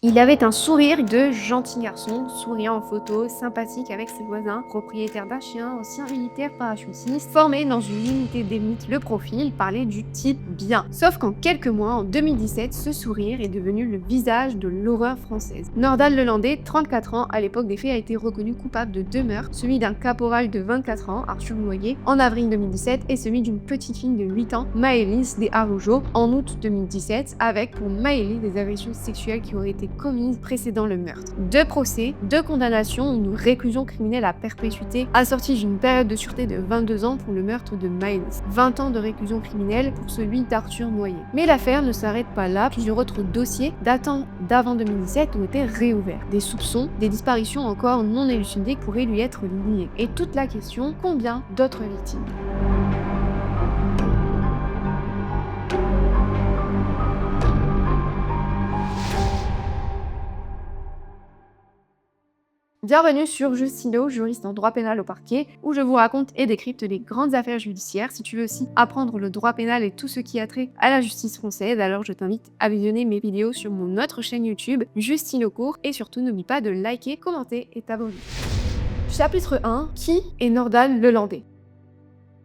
Il avait un sourire de gentil garçon, souriant en photo, sympathique avec ses voisins, propriétaire d'un chien, ancien militaire parachutiste, formé dans une unité d'élite. Le profil parlait du type bien. Sauf qu'en quelques mois, en 2017, ce sourire est devenu le visage de l'horreur française. Nordal Lelandais, 34 ans à l'époque des faits, a été reconnu coupable de deux meurtres, celui d'un caporal de 24 ans, Arthur Noyer, en avril 2017, et celui d'une petite fille de 8 ans, Maëlys des Araujo, en août 2017, avec pour Maëlys des agressions sexuelles qui auraient été commises précédant le meurtre. Deux procès, deux condamnations, une réclusion criminelle à perpétuité assortie d'une période de sûreté de 22 ans pour le meurtre de Maëlys, 20 ans de réclusion criminelle pour celui d'Arthur Noyer. Mais l'affaire ne s'arrête pas là, plusieurs autres dossiers datant d'avant 2017 ont été réouverts. Des soupçons, des disparitions encore non élucidées pourraient lui être liées. Et toute la question, combien d'autres victimes ? Bienvenue sur Justino, juriste en droit pénal au parquet, où je vous raconte et décrypte les grandes affaires judiciaires. Si tu veux aussi apprendre le droit pénal et tout ce qui a trait à la justice française, alors je t'invite à visionner mes vidéos sur mon autre chaîne YouTube, Justino Court, et surtout n'oublie pas de liker, commenter et t'abonner. Chapitre 1. Qui est Nordal Lelandais ?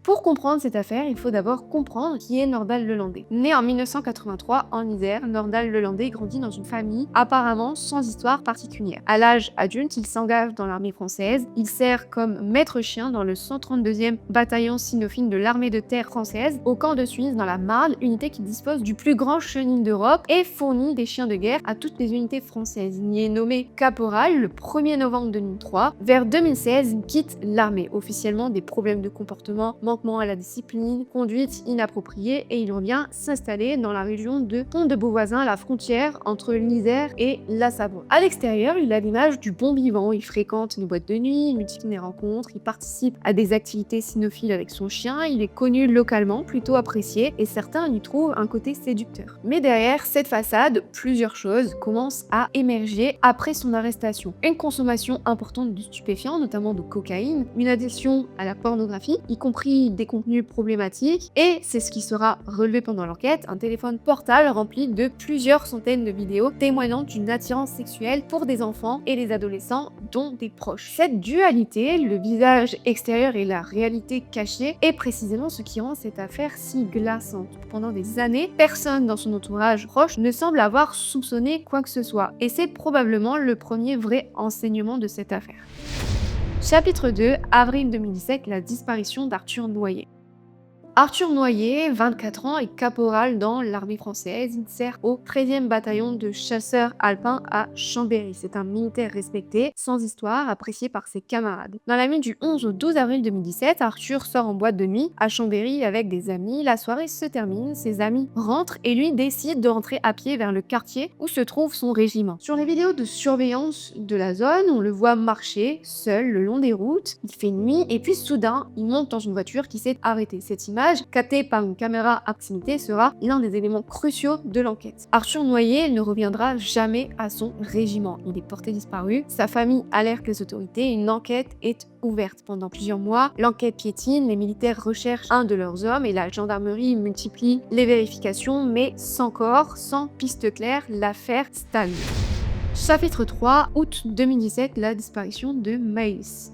Pour comprendre cette affaire, il faut d'abord comprendre qui est Nordal Lelandais. Né en 1983 en Isère, Nordal Lelandais grandit dans une famille apparemment sans histoire particulière. À l'âge adulte, il s'engage dans l'armée française. Il sert comme maître chien dans le 132e bataillon cynophile de l'armée de terre française au camp de Suisse dans la Marne, unité qui dispose du plus grand chenil d'Europe et fournit des chiens de guerre à toutes les unités françaises. Il y est nommé caporal le 1er novembre 2003. Vers 2016, il quitte l'armée. Officiellement, des problèmes de comportement, à la discipline, conduite inappropriée, et il revient s'installer dans la région de Pont-de-Beauvoisin, la frontière entre l'Isère et la Savoie. À l'extérieur, il a l'image du bon vivant, il fréquente une boîte de nuit, il multiplie des rencontres, il participe à des activités cynophiles avec son chien, il est connu localement, plutôt apprécié, et certains lui trouvent un côté séducteur. Mais derrière cette façade, plusieurs choses commencent à émerger après son arrestation. Une consommation importante de stupéfiants, notamment de cocaïne, une addiction à la pornographie, y compris des contenus problématiques, et c'est ce qui sera relevé pendant l'enquête, un téléphone portable rempli de plusieurs centaines de vidéos témoignant d'une attirance sexuelle pour des enfants et des adolescents, dont des proches. Cette dualité, le visage extérieur et la réalité cachée, est précisément ce qui rend cette affaire si glaçante. Pendant des années, personne dans son entourage proche ne semble avoir soupçonné quoi que ce soit, et c'est probablement le premier vrai enseignement de cette affaire. Chapitre 2, avril 2017, la disparition d'Arthur Noyer. Arthur Noyer, 24 ans, est caporal dans l'armée française. Il sert au 13e bataillon de chasseurs alpins à Chambéry. C'est un militaire respecté, sans histoire, apprécié par ses camarades. Dans la nuit du 11 au 12 avril 2017, Arthur sort en boîte de nuit à Chambéry avec des amis. La soirée se termine, ses amis rentrent et lui décide de rentrer à pied vers le quartier où se trouve son régiment. Sur les vidéos de surveillance de la zone, on le voit marcher seul le long des routes. Il fait nuit et puis soudain, il monte dans une voiture qui s'est arrêtée. Cette image, capté par une caméra à proximité, sera l'un des éléments cruciaux de l'enquête. Arthur Noyer ne reviendra jamais à son régiment. Il est porté disparu. Sa famille alerte les autorités. Une enquête est ouverte pendant plusieurs mois. L'enquête piétine, les militaires recherchent un de leurs hommes et la gendarmerie multiplie les vérifications, mais sans corps, sans piste claire, l'affaire stagne. Chapitre 3, août 2017, la disparition de Maëlys.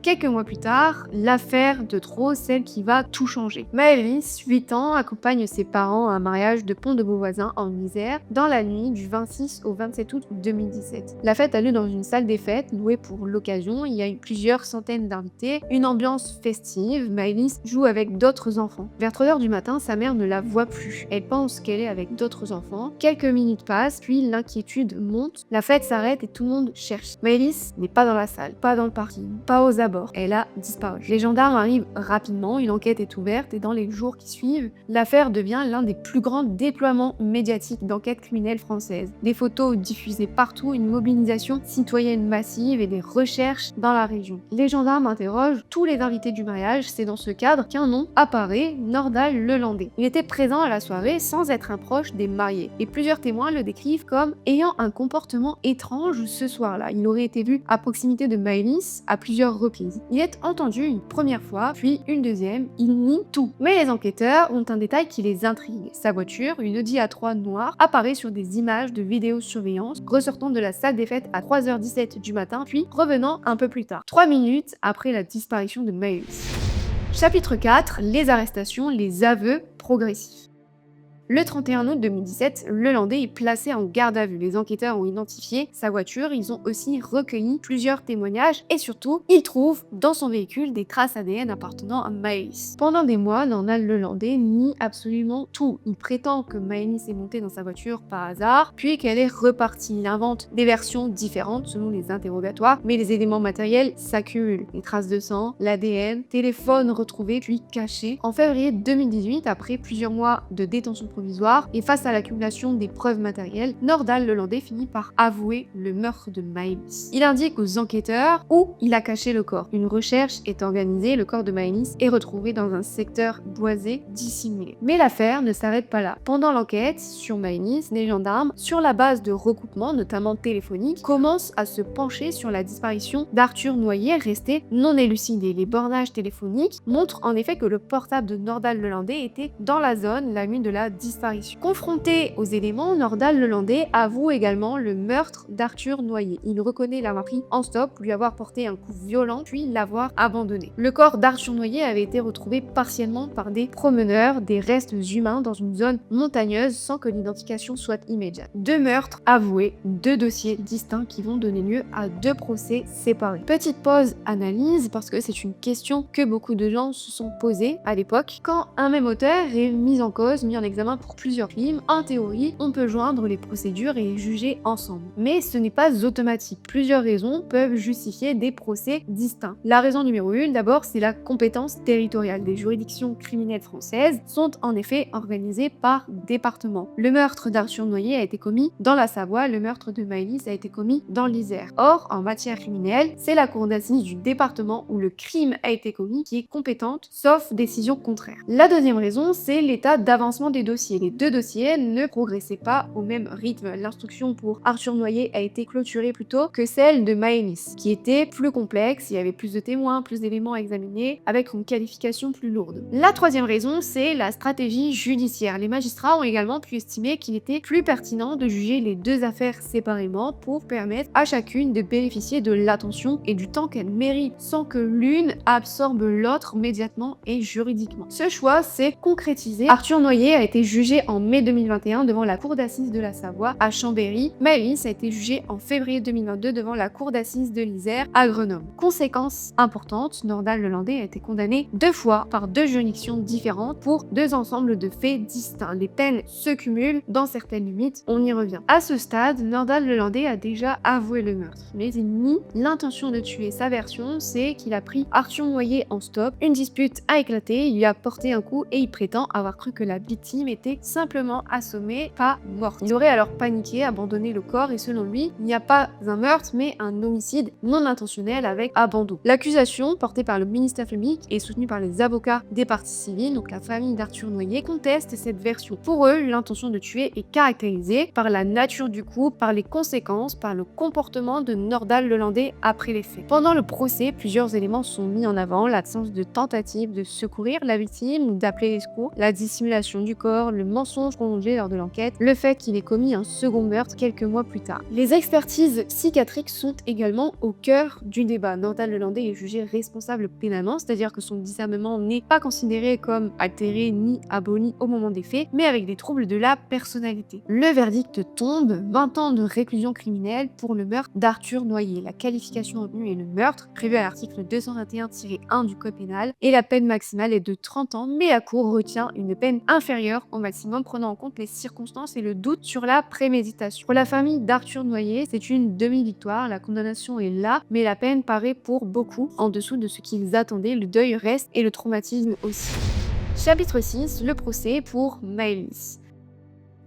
Quelques mois plus tard, l'affaire de trop, celle qui va tout changer. Maëlys, 8 ans, accompagne ses parents à un mariage de Pont-de-Beauvoisin en Isère dans la nuit du 26 au 27 août 2017. La fête a lieu dans une salle des fêtes louée pour l'occasion. Il y a eu plusieurs centaines d'invités, une ambiance festive. Maëlys joue avec d'autres enfants. Vers 3h du matin, sa mère ne la voit plus. Elle pense qu'elle est avec d'autres enfants. Quelques minutes passent, puis l'inquiétude monte. La fête s'arrête et tout le monde cherche. Maëlys n'est pas dans la salle, pas dans le parking, pas aux abords. Elle a disparu. Les gendarmes arrivent rapidement, une enquête est ouverte et dans les jours qui suivent, l'affaire devient l'un des plus grands déploiements médiatiques d'enquête criminelle française. Des photos diffusées partout, une mobilisation citoyenne massive et des recherches dans la région. Les gendarmes interrogent tous les invités du mariage, c'est dans ce cadre qu'un nom apparaît, Nordal Lelandais. Il était présent à la soirée sans être un proche des mariés et plusieurs témoins le décrivent comme ayant un comportement étrange ce soir-là. Il aurait été vu à proximité de Maëlys à plusieurs reprises. suffisent. Il est entendu une première fois, puis une deuxième, il nie tout. Mais les enquêteurs ont un détail qui les intrigue. Sa voiture, une Audi A3 noire, apparaît sur des images de vidéosurveillance ressortant de la salle des fêtes à 3h17 du matin, puis revenant un peu plus tard, 3 minutes après la disparition de Mylis. Chapitre 4, les arrestations, les aveux progressifs. Le 31 août 2017, le Landais est placé en garde à vue. Les enquêteurs ont identifié sa voiture, ils ont aussi recueilli plusieurs témoignages et surtout, ils trouvent dans son véhicule des traces ADN appartenant à Mylis. Pendant des mois, Nordal Lelandais nie absolument tout. Il prétend que Mylis est montée dans sa voiture par hasard, puis qu'elle est repartie. Il invente des versions différentes selon les interrogatoires, mais les éléments matériels s'accumulent. Les traces de sang, l'ADN, téléphone retrouvé puis caché. En février 2018, après plusieurs mois de détention provisoire et face à l'accumulation des preuves matérielles, Nordal Lelandais finit par avouer le meurtre de Mylis. Il indique aux enquêteurs où il a caché le corps. Une recherche est organisée, le corps de Mylis est retrouvé dans un secteur boisé dissimulé. Mais l'affaire ne s'arrête pas là. Pendant l'enquête sur Mylis, les gendarmes, sur la base de recoupements, notamment téléphoniques, commencent à se pencher sur la disparition d'Arthur Noyer, resté non élucidé. Les bornages téléphoniques montrent en effet que le portable de Nordal Lelandais était dans la zone la nuit de la disparition. Confronté aux éléments, Nordal Lelandais avoue également le meurtre d'Arthur Noyer. Il reconnaît l'avoir pris en stop, lui avoir porté un coup violent, puis l'avoir abandonné. Le corps d'Arthur Noyer avait été retrouvé partiellement par des promeneurs, des restes humains dans une zone montagneuse sans que l'identification soit immédiate. 2 meurtres avoués, 2 dossiers distincts qui vont donner lieu à 2 procès séparés. Petite pause analyse parce que c'est une question que beaucoup de gens se sont posées à l'époque. Quand un même auteur est mis en cause, mis en examen pour plusieurs crimes, en théorie, on peut joindre les procédures et les juger ensemble. Mais ce n'est pas automatique. Plusieurs raisons peuvent justifier des procès distincts. La raison numéro 1, d'abord, c'est la compétence territoriale. Les juridictions criminelles françaises sont en effet organisées par département. Le meurtre d'Arthur Noyer a été commis dans la Savoie, le meurtre de Mylis a été commis dans l'Isère. Or, en matière criminelle, c'est la cour d'assises du département où le crime a été commis qui est compétente, sauf décision contraire. La deuxième raison, c'est l'état d'avancement des dossiers. Les 2 dossiers ne progressaient pas au même rythme. L'instruction pour Arthur Noyer a été clôturée plus tôt que celle de Mylis, qui était plus complexe, il y avait plus de témoins, plus d'éléments à examiner, avec une qualification plus lourde. La troisième raison, c'est la stratégie judiciaire. Les magistrats ont également pu estimer qu'il était plus pertinent de juger les 2 affaires séparément pour permettre à chacune de bénéficier de l'attention et du temps qu'elle mérite, sans que l'une absorbe l'autre médiatement et juridiquement. Ce choix s'est concrétisé. Arthur Noyer a été jugé en mai 2021 devant la cour d'assises de la Savoie à Chambéry. Mylis a été jugée en février 2022 devant la cour d'assises de l'Isère à Grenoble. Conséquence importante, Nordal Lelandais a été condamné 2 fois par 2 juridictions différentes pour 2 ensembles de faits distincts. Les peines se cumulent dans certaines limites, on y revient. À ce stade, Nordal Lelandais a déjà avoué le meurtre, mais il nie l'intention de tuer. Sa version, c'est qu'il a pris Arthur Noyer en stop, une dispute a éclaté, il lui a porté un coup et il prétend avoir cru que la victime était simplement assommée, pas morte. Il aurait alors paniqué, abandonné le corps et selon lui, il n'y a pas un meurtre mais un homicide non intentionnel avec abandon. L'accusation, portée par le ministère public et soutenue par les avocats des parties civiles, donc la famille d'Arthur Noyer, conteste cette version. Pour eux, l'intention de tuer est caractérisée par la nature du coup, par les conséquences, par le comportement de Nordal Lelandais après les faits. Pendant le procès, plusieurs éléments sont mis en avant, l'absence de tentative de secourir la victime ou d'appeler les secours, la dissimulation du corps, le mensonge prolongé lors de l'enquête, le fait qu'il ait commis un second meurtre quelques mois plus tard. Les expertises psychiatriques sont également au cœur du débat. Nordal Lelandais est jugé responsable pénalement, c'est-à-dire que son discernement n'est pas considéré comme altéré ni aboli au moment des faits, mais avec des troubles de la personnalité. Le verdict tombe, 20 ans de réclusion criminelle pour le meurtre d'Arthur Noyer. La qualification retenue est le meurtre, prévu à l'article 221-1 du code pénal, et la peine maximale est de 30 ans, mais la cour retient une peine inférieure au maximum, prenant en compte les circonstances et le doute sur la préméditation. Pour la famille d'Arthur Noyer, c'est une demi-victoire, la condamnation est là, mais la peine paraît pour beaucoup en dessous de ce qu'ils attendaient, le deuil reste et le traumatisme aussi. Chapitre 6, le procès pour Mylis.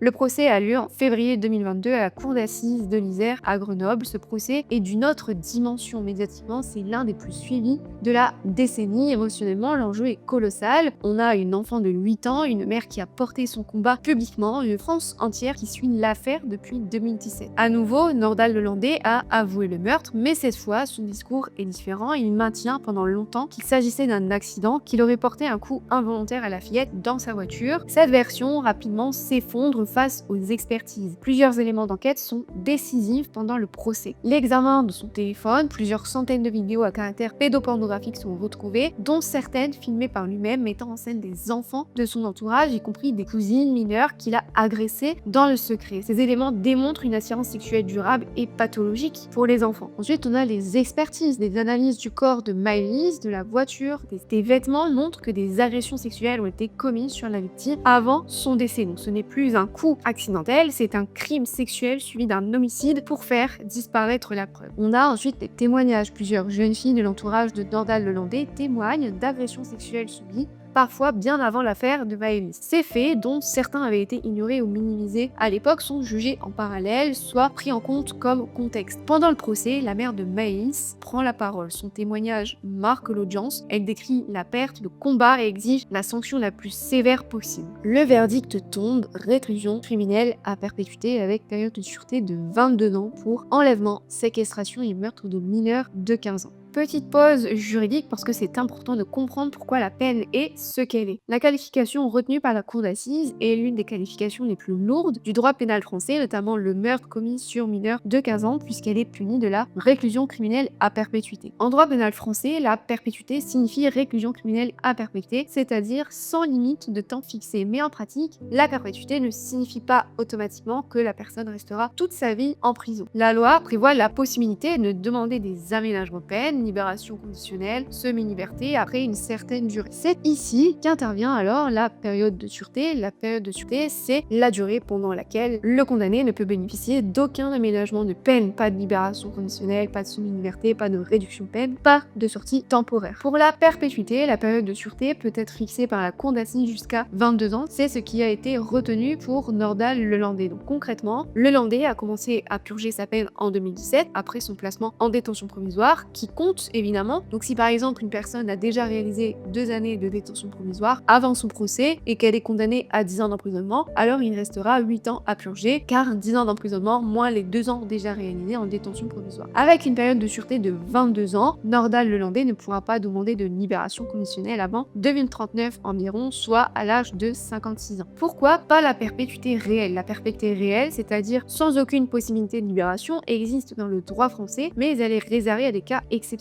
Le procès a lieu en février 2022 à la cour d'assises de l'Isère à Grenoble. Ce procès est d'une autre dimension médiatiquement, c'est l'un des plus suivis de la décennie. Émotionnellement, l'enjeu est colossal. On a une enfant de 8 ans, une mère qui a porté son combat publiquement, une France entière qui suit l'affaire depuis 2017. À nouveau, Nordal Lelandais a avoué le meurtre, mais cette fois, son discours est différent. Il maintient pendant longtemps qu'il s'agissait d'un accident, qu'il aurait porté un coup involontaire à la fillette dans sa voiture. Cette version rapidement s'effondre face aux expertises. Plusieurs éléments d'enquête sont décisifs pendant le procès. L'examen de son téléphone, plusieurs centaines de vidéos à caractère pédopornographique sont retrouvées, dont certaines filmées par lui-même, mettant en scène des enfants de son entourage, y compris des cousines mineures qu'il a agressées dans le secret. Ces éléments démontrent une attirance sexuelle durable et pathologique pour les enfants. Ensuite, on a les expertises, des analyses du corps de Maëlys, de la voiture, des vêtements montrent que des agressions sexuelles ont été commises sur la victime avant son décès. Donc ce n'est plus un coup accidentel, c'est un crime sexuel suivi d'un homicide pour faire disparaître la preuve. On a ensuite des témoignages. Plusieurs jeunes filles de l'entourage de Nordal Lelandais témoignent d'agressions sexuelles subies, parfois bien avant l'affaire de Maëlys. Ces faits, dont certains avaient été ignorés ou minimisés à l'époque, sont jugés en parallèle, soit pris en compte comme contexte. Pendant le procès, la mère de Maëlys prend la parole. Son témoignage marque l'audience. Elle décrit la perte, le combat et exige la sanction la plus sévère possible. Le verdict tombe, réclusion criminelle à perpétuité avec période de sûreté de 22 ans pour enlèvement, séquestration et meurtre de mineurs de 15 ans. Petite pause juridique parce que c'est important de comprendre pourquoi la peine est ce qu'elle est. La qualification retenue par la cour d'assises est l'une des qualifications les plus lourdes du droit pénal français, notamment le meurtre commis sur mineur de 15 ans puisqu'elle est punie de la réclusion criminelle à perpétuité. En droit pénal français, la perpétuité signifie réclusion criminelle à perpétuité, c'est-à-dire sans limite de temps fixé. Mais en pratique, la perpétuité ne signifie pas automatiquement que la personne restera toute sa vie en prison. La loi prévoit la possibilité de demander des aménagements de peine, libération conditionnelle, semi-liberté après une certaine durée. C'est ici qu'intervient alors la période de sûreté. La période de sûreté, c'est la durée pendant laquelle le condamné ne peut bénéficier d'aucun aménagement de peine, pas de libération conditionnelle, pas de semi-liberté, pas de réduction de peine, pas de sortie temporaire. Pour la perpétuité, la période de sûreté peut être fixée par la cour d'assises jusqu'à 22 ans. C'est ce qui a été retenu pour Nordal Lelandais. Donc concrètement, Lelandais a commencé à purger sa peine en 2017 après son placement en détention provisoire qui compte évidemment. Donc si par exemple une personne a déjà réalisé 2 années de détention provisoire avant son procès et qu'elle est condamnée à 10 ans d'emprisonnement, alors il restera 8 ans à purger car 10 ans d'emprisonnement moins les 2 ans déjà réalisés en détention provisoire. Avec une période de sûreté de 22 ans, Nordal Lelandais ne pourra pas demander de libération conditionnelle avant 2039 environ, soit à l'âge de 56 ans. Pourquoi pas la perpétuité réelle? La perpétuité réelle, c'est-à-dire sans aucune possibilité de libération, existe dans le droit français, mais elle est réservée à des cas exceptionnels.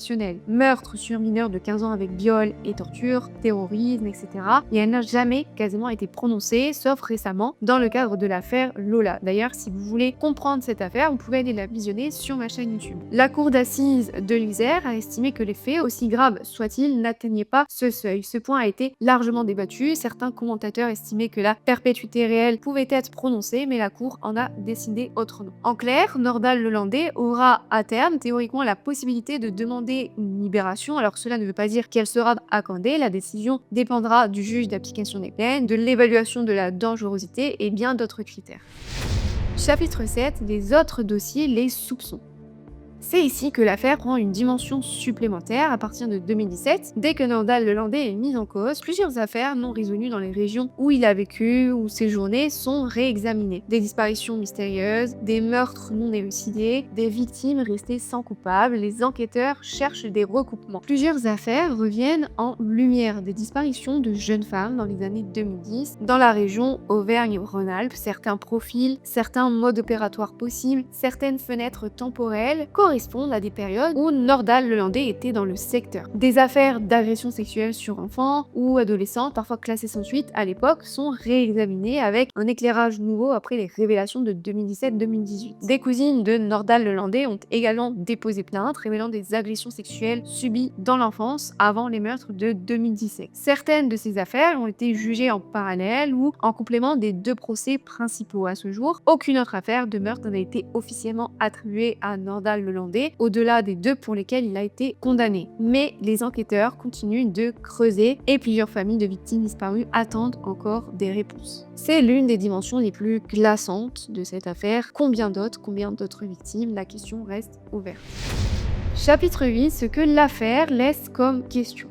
Meurtre sur mineur de 15 ans avec viol et torture, terrorisme, etc. Et elle n'a jamais quasiment été prononcée, sauf récemment, dans le cadre de l'affaire Lola. D'ailleurs, si vous voulez comprendre cette affaire, vous pouvez aller la visionner sur ma chaîne YouTube. La cour d'assises de l'Isère a estimé que les faits, aussi graves soient-ils, n'atteignaient pas ce seuil. Ce point a été largement débattu. Certains commentateurs estimaient que la perpétuité réelle pouvait être prononcée, mais la cour en a décidé autrement. En clair, Nordal Lelandais aura à terme, théoriquement, la possibilité de demander une libération. Alors cela ne veut pas dire qu'elle sera accordée, la décision dépendra du juge d'application des peines, de l'évaluation de la dangerosité et bien d'autres critères. Chapitre 7, les autres dossiers, les soupçons. C'est ici que l'affaire prend une dimension supplémentaire à partir de 2017. Dès que Nordal Lelandais est mis en cause, plusieurs affaires non résolues dans les régions où il a vécu ou séjourné sont réexaminées. Des disparitions mystérieuses, des meurtres non élucidés, des victimes restées sans coupable, les enquêteurs cherchent des recoupements. Plusieurs affaires reviennent en lumière, des disparitions de jeunes femmes dans les années 2010 dans la région Auvergne-Rhône-Alpes, certains profils, certains modes opératoires possibles, certaines fenêtres temporelles correspondent à des périodes où Nordal Lelandais était dans le secteur. Des affaires d'agression sexuelle sur enfants ou adolescents, parfois classées sans suite à l'époque, sont réexaminées avec un éclairage nouveau après les révélations de 2017-2018. Des cousines de Nordal Lelandais ont également déposé plainte, révélant des agressions sexuelles subies dans l'enfance avant les meurtres de 2017. Certaines de ces affaires ont été jugées en parallèle ou en complément des 2 procès principaux. À ce jour, aucune autre affaire de meurtre n'a été officiellement attribuée à Nordal Lelandais Lelandais, au-delà des 2 pour lesquels il a été condamné. Mais les enquêteurs continuent de creuser et plusieurs familles de victimes disparues attendent encore des réponses. C'est l'une des dimensions les plus glaçantes de cette affaire. Combien d'autres victimes? La question reste ouverte. Chapitre 8, ce que l'affaire laisse comme question.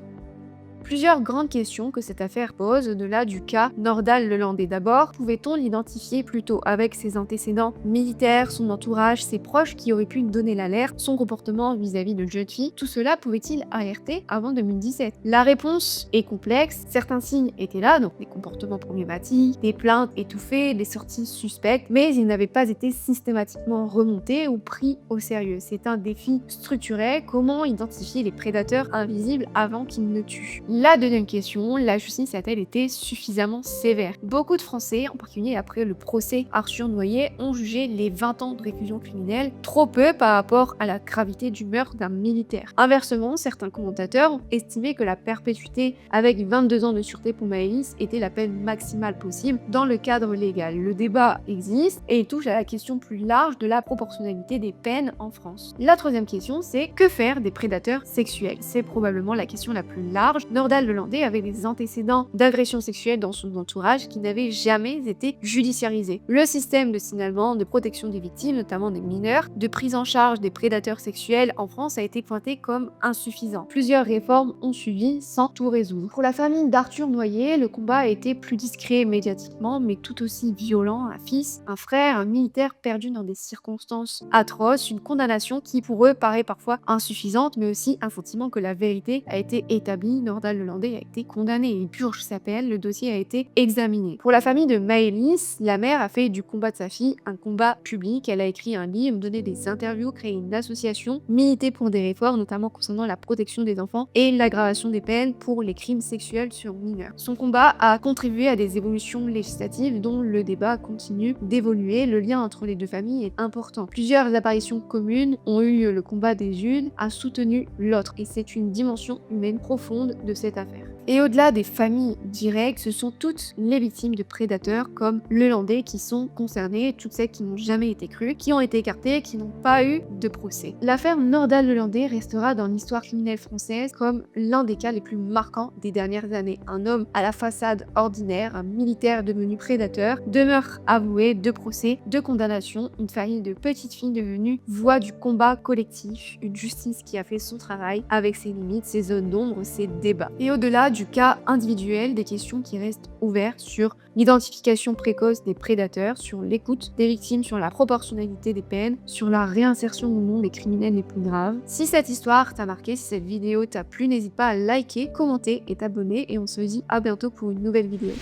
Plusieurs grandes questions que cette affaire pose au-delà du cas Nordahl-Lelandais. D'abord, pouvait-on l'identifier plutôt avec ses antécédents militaires, son entourage, ses proches qui auraient pu donner l'alerte, son comportement vis-à-vis de jeunes filles? Tout cela pouvait-il alerter avant 2017? La réponse est complexe. Certains signes étaient là, donc des comportements problématiques, des plaintes étouffées, des sorties suspectes, mais ils n'avaient pas été systématiquement remontés ou pris au sérieux. C'est un défi structurel. Comment identifier les prédateurs invisibles avant qu'ils ne tuent? La deuxième question, la justice a-t-elle été suffisamment sévère? Beaucoup de Français, en particulier après le procès Arthur Noyer, ont jugé les 20 ans de réclusion criminelle trop peu par rapport à la gravité du meurtre d'un militaire. Inversement, certains commentateurs ont estimé que la perpétuité avec 22 ans de sûreté pour Maëlys était la peine maximale possible dans le cadre légal. Le débat existe et il touche à la question plus large de la proportionnalité des peines en France. La troisième question, c'est que faire des prédateurs sexuels? C'est probablement la question la plus large. Nordahl-Lelandais avait des antécédents d'agression sexuelle dans son entourage qui n'avaient jamais été judiciarisés. Le système de signalement, de protection des victimes, notamment des mineurs, de prise en charge des prédateurs sexuels en France a été pointé comme insuffisant. Plusieurs réformes ont suivi sans tout résoudre. Pour la famille d'Arthur Noyer, le combat a été plus discret médiatiquement, mais tout aussi violent. Un fils, un frère, un militaire perdu dans des circonstances atroces, une condamnation qui pour eux paraît parfois insuffisante, mais aussi un sentiment que la vérité a été établie. Nordahl-Lelandais a été condamné, il purge sa peine, le dossier a été examiné. Pour la famille de Maëlys, la mère a fait du combat de sa fille un combat public. Elle a écrit un livre, donné des interviews, créé une association, milité pour des réformes, notamment concernant la protection des enfants et l'aggravation des peines pour les crimes sexuels sur mineurs. Son combat a contribué à des évolutions législatives dont le débat continue d'évoluer. Le lien entre les deux familles est important. Plusieurs apparitions communes ont eu lieu. Le combat des unes a soutenu l'autre et c'est une dimension humaine profonde de cette affaire. Et au-delà des familles directes, ce sont toutes les victimes de prédateurs comme Lelandais qui sont concernées, toutes celles qui n'ont jamais été crues, qui ont été écartées, qui n'ont pas eu de procès. L'affaire Nordahl-Lelandais restera dans l'histoire criminelle française comme l'un des cas les plus marquants des dernières années. Un homme à la façade ordinaire, un militaire devenu prédateur, 2 meurtres avoués, 2 procès, 2 condamnations, une famille de petites filles devenues voix du combat collectif, une justice qui a fait son travail avec ses limites, ses zones d'ombre, ses débats. Et au-delà du cas individuel, des questions qui restent ouvertes sur l'identification précoce des prédateurs, sur l'écoute des victimes, sur la proportionnalité des peines, sur la réinsertion ou non des criminels les plus graves. Si cette histoire t'a marqué, si cette vidéo t'a plu, n'hésite pas à liker, commenter et t'abonner et on se dit à bientôt pour une nouvelle vidéo.